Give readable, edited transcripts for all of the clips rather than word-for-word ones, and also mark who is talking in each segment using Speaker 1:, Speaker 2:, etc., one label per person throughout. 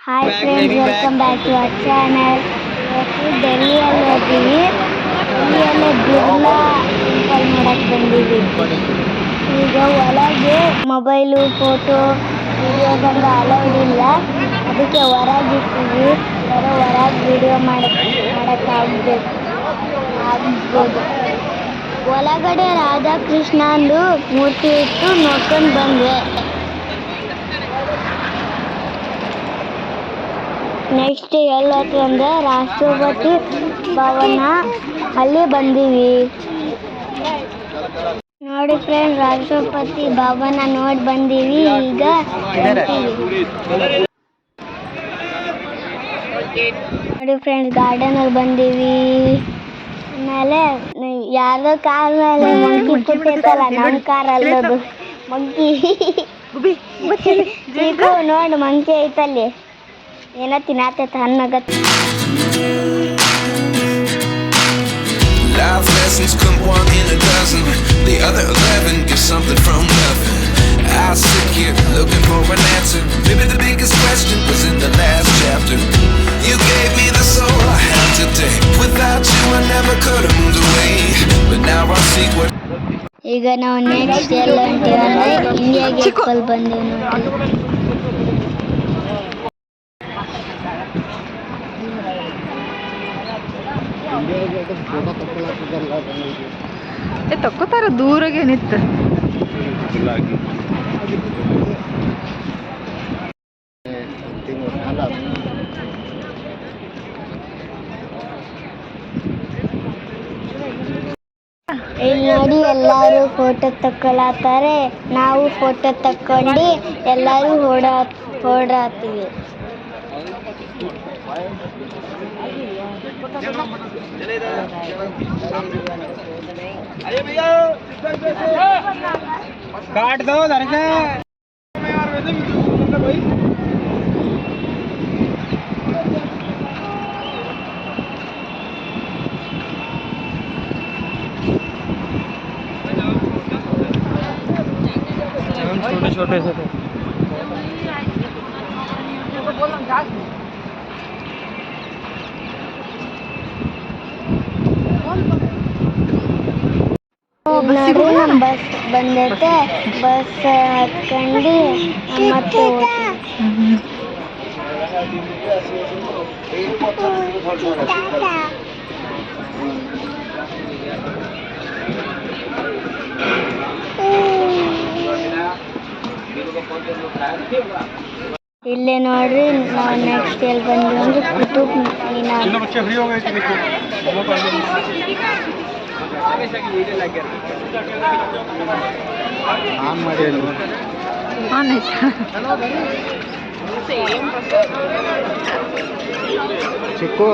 Speaker 1: Hi friends, welcome back to our channel. ಇವತ್ತು ಡೆಲ್ಲಿಯಲ್ಲಿ ಹೋಗ್ತೀವಿ. ಡೆಲ್ಲಿಯಲ್ಲೇ ಬಿರ್ಲಾ ಟೆಂಪಲ್ ನೋಡಕ್ಕೆ ಬಂದಿದ್ದೀವಿ. ಈಗ ಒಳಗೆ ಮೊಬೈಲು, ಫೋಟೋ, ವಿಡಿಯೋಸೆಲ್ಲ ಅಲೌಡ್ ಇಲ್ಲ. ಅದಕ್ಕೆ ಹೊರಗಿರ್ತೀವಿ. ಎಲ್ಲರೂ ಹೊರಗೆ ವಿಡಿಯೋ ಆಗ್ಬೋದು. ಒಳಗಡೆ ರಾಧಾಕೃಷ್ಣಂದು ಮೂರ್ತಿ ಇಟ್ಟು ನೋಡ್ಕೊಂಡು ಬಂದ್ವಿ. ನೆಕ್ಸ್ಟ್ ಎಲ್ಲೋತ್ರ ಅಂದರೆ ರಾಷ್ಟ್ರಪತಿ ಭವನ, ಅಲ್ಲಿ ಬಂದೀವಿ. ನೋಡಿ ಫ್ರೆಂಡ್, ರಾಷ್ಟ್ರಪತಿ ಭವನ ನೋಡಿ ಬಂದೀವಿ. ಈಗ ನೋಡಿ ಫ್ರೆಂಡ್ಸ್, ಗಾರ್ಡನಲ್ಲಿ ಬಂದೀವಿ. ಆಮೇಲೆ ಯಾರ್ದೋ ಕಾರ್ ಮೇಲೆ ಮಂಕಿ ಕೂತೈತಲ್ಲ, ನಮ್ಮ ಕಾರ್ ಅಲ್ಲದು ಮಂಕಿ. ಚೀಕು ನೋಡಿ, ಮಂಕಿ ಐತಲ್ಲಿ ಏನೋ ತಿನ್ನತೈತೆ, ಹಣ್ಣಾಗತ್ತೆ.
Speaker 2: Life lessons come one in a dozen. The other 11 get something from nothing. I sit here looking for an answer. Maybe the biggest question was in the last chapter. You gave me the soul I have today. Without you I never could have moved away. But now I see what.
Speaker 1: ಈಗ ನಾವು next ಎಲ್ಲ ಹೊಂಟೀವಂದ್ರೆ India gate ಬಲ್ ಬಂದೀವಿ ನೋಡಿ.
Speaker 3: ತಕ್ಕೋತಾರ ದೂರಾಗೆ ನಿಂತು.
Speaker 1: ಇಲ್ಲಿ ನೋಡಿ, ಎಲ್ಲರೂ ಫೋಟೋ ತಕ್ಕೊಳತ್ತಾರೆ. ನಾವು ಫೋಟೋ ತಕ್ಕೊಂಡು ಎಲ್ಲರೂ ಓಡಾಡ್ತೀವಿ.
Speaker 4: काट दो धर से। छोटे छोटे से
Speaker 1: ನೋಡಿ, ನಮ್ಮ ಬಸ್ ಬಂದೈತೆ. ಬಸ್ ಹತ್ಕೊಂಡು ಮತ್ತೆ ಇಲ್ಲೇ ನೋಡ್ರಿ, ನಾವು ನೆಕ್ಸ್ಟ್ ಎಲ್ಲಿ ಬಂದ್ವಿ ಅಂದ್ರೆ ಕುತುಬ್ ಮಿನಾರ್.
Speaker 4: चिक्को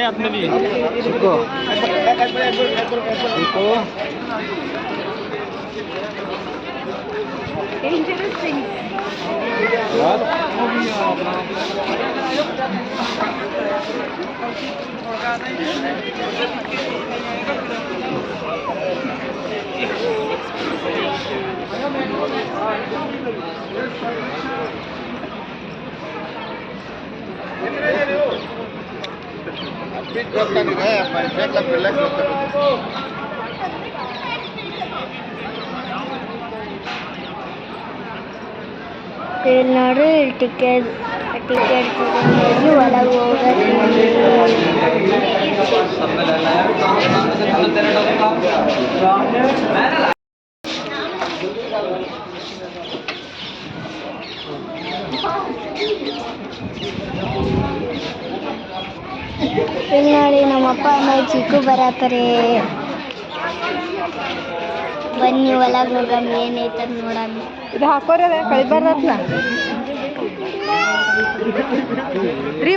Speaker 4: आतमध्ये चिक्को चिक्को
Speaker 1: ಇಲ್ಲಿ ನೋಡ್ರಿ, ಟಿಕೆಟ್ ತಗೊಂಡು ಒಳಗೆ ಹೋಗೋದು. ಇಲ್ಲಿ ನೋಡಿ, ನಮ್ಮಪ್ಪ ಅಮ್ಮ ಚಿಕ್ಕು ಬರತ್ತಾರೆ. ಬನ್ನಿ ಒಳಗೆ ಹೋಗೋಣ, ಏನೈತೆ ನೋಡೋಣ.
Speaker 3: ಇದು ಹಾಕೋರ ಕಳಿಬಾರ್ದತ್ಲ ರೀ.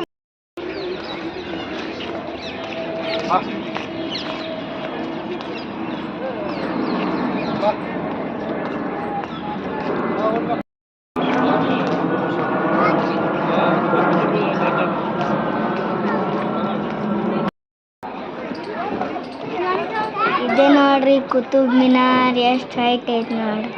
Speaker 1: ಇದೆ ನೋಡ್ರಿ ಕುತುಬ್ ಮಿನಾರ್, ಎಷ್ಟು ಹೈಟ್ ಐತೆ ನೋಡ್ರಿ.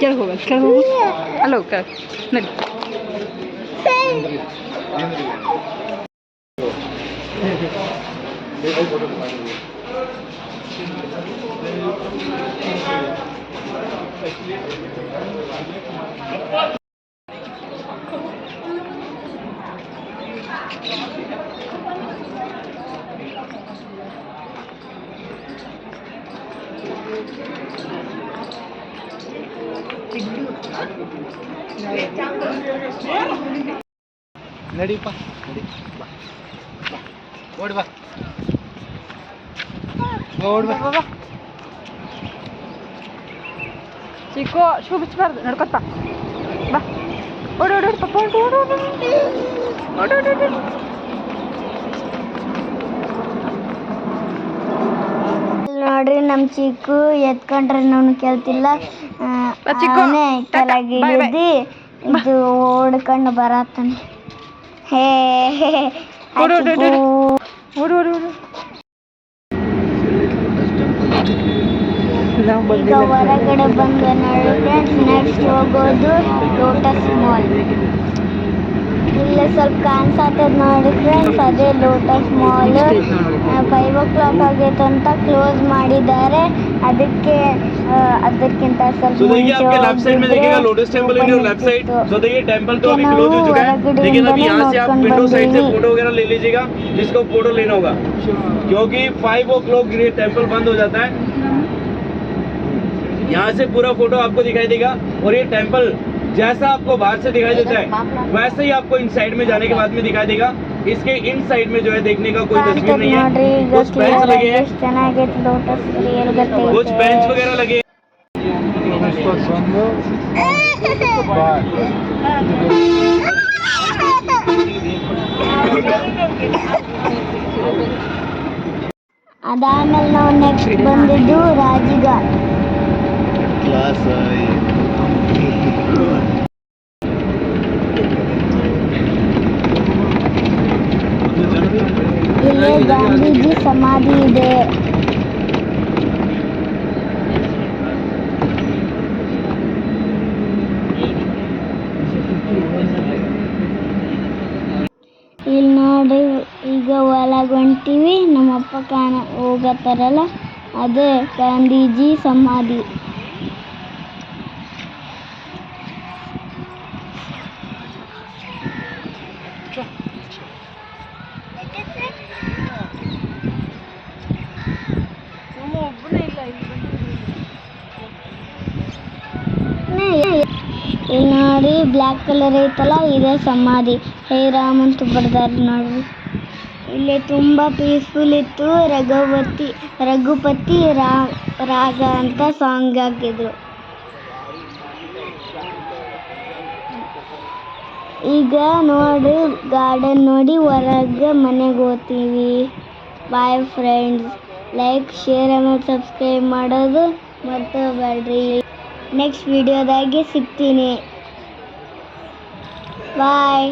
Speaker 3: ಕೆಳಗೆ ಹೋಗು ಅಲ್ಲ ಹೋಗ ನಡಿ
Speaker 4: ನಡಿಪ್ಪ ನಡಿ ಬಾ ಓಡಿ ಬಾ ಓಡಿ ಬಾ
Speaker 3: ಚಿಕ್ಕು ಶೂ ಬಿಚ್ಚಬಾರ್ದು ನಡ್ಕೊತ ಬಾ ಓಡಿ ಓಡಿ ಪಪ್ಪ ಓಡಿ
Speaker 1: ನೋಡ್ರಿ ನಮ್ಮ ಚಿಕ್ಕು ಎತ್ಕೊಂಡ್ರೆ ನಾನು ಕೇಳ್ತಿಲ್ಲ
Speaker 3: ಚಿಕ್ಕು,
Speaker 1: ಅವನೇ ಕೆಳಗೆ
Speaker 3: bye bye.
Speaker 1: ಇಳಿದು ಇದು ಓಡ್ಕೊಂಡು ಬರತ್ತಾನೆ ಹೇ
Speaker 3: ಓಡಿ ಓಡಿ ಓಡಿ ಓಡಿ ಓಡಿ ಓಡಿ
Speaker 1: ಈಗ ಹೊರಗಡೆ ಬಂದು ನೋಡಿ ಫ್ರೆಂಡ್ಸ್ ನೆಕ್ಸ್ಟ್ ಹೋಗೋದು ಲೋಟಸ್ ಮಾಲ್ ಇಲ್ಲೇ ಸ್ವಲ್ಪ ಕಾಣಿಸತ್ತದ ನೋಡಿ ಫ್ರೆಂಡ್ಸ್ ಅದೇ ಲೋಟಸ್ ಮಾಲ್ 5 o'clock ಆಗೈತೆ ಅಂತ ಕ್ಲೋಸ್ ಮಾಡಿದ್ದಾರೆ ಅದಕ್ಕಿಂತ ಸ್ವಲ್ಪ
Speaker 5: So देखिए आपके लेफ्ट साइड में देखिएगा lotus temple in your left side. So देखिए टेम्पल तो अभी क्लोज हो चुका है, लेकिन अभी यहाँ से आप विंडो साइड से फोटो वगैरह ले लीजिएगा जिसको फोटो लेना होगा, क्योंकि 5 o'clock ये टेम्पल बंद हो जाता है. यहाँ से पूरा फोटो आपको दिखाई देगा और ये टेम्पल जैसा आपको बाहर से दिखाई देता है वैसे ही आपको इन साइड में जाने के बाद में दिखाई देगा. इसके इन साइड में जो है देखने का कोई तस्वीर नहीं है, कुछ बेंच लगे हैं, कुछ बेंच वगैरह लगे हैं.
Speaker 1: ಅದಾದ್ಮೇಲೆ ನಾವು ನೆಕ್ಸ್ಟ್ ಬಂದಿದ್ದು ರಾಜಿಘಾಟ್ ಇಲ್ಲಿ ಗಾಂಧೀಜಿ ಸಮಾಧಿ ಇದೆ. ಇಲ್ಲಿ ನೋಡಿ ಈಗ ಒಳಗೆ ಹೊಂಟೀವಿ. ನಮ್ಮಪ್ಪ ಹೋಗತ್ತಾರಲ್ಲ ಅದೇ ಗಾಂಧೀಜಿ ಸಮಾಧಿ. ಇಲ್ಲಿ ನೋಡಿ ಬ್ಲ್ಯಾಕ್ ಕಲರ್ ಐತಲ್ಲ ಇದೇ ಸಮಾಧಿ. ಹೇ ರಾಮ್ ಅಂತ ಬರ್ದಾರ ನೋಡ್ರಿ. ಇಲ್ಲಿ ತುಂಬ ಪೀಸ್ಫುಲ್ ಇತ್ತು. ರಘುಪತಿ ರಾಗ ಅಂತ ಸಾಂಗ್ ಹಾಕಿದ್ರು. ಈಗ ನೋಡಿ ಗಾರ್ಡನ್ ನೋಡಿ ಹೊರಗೆ ಮನೆಗೆ ಹೋಗ್ತೀವಿ. ಬಾಯ್ ಫ್ರೆಂಡ್ಸ್, ಲೈಕ್ ಶೇರ್ ಆಮೇಲೆ ಸಬ್ಸ್ಕ್ರೈಬ್ ಮಾಡೋದು ಮರ್ತೋಗ್ಬೇಡ್ರಿ. ನೆಕ್ಸ್ಟ್ ವಿಡಿಯೋದಾಗೆ ಸಿಗ್ತೀನಿ. ಬಾಯ್.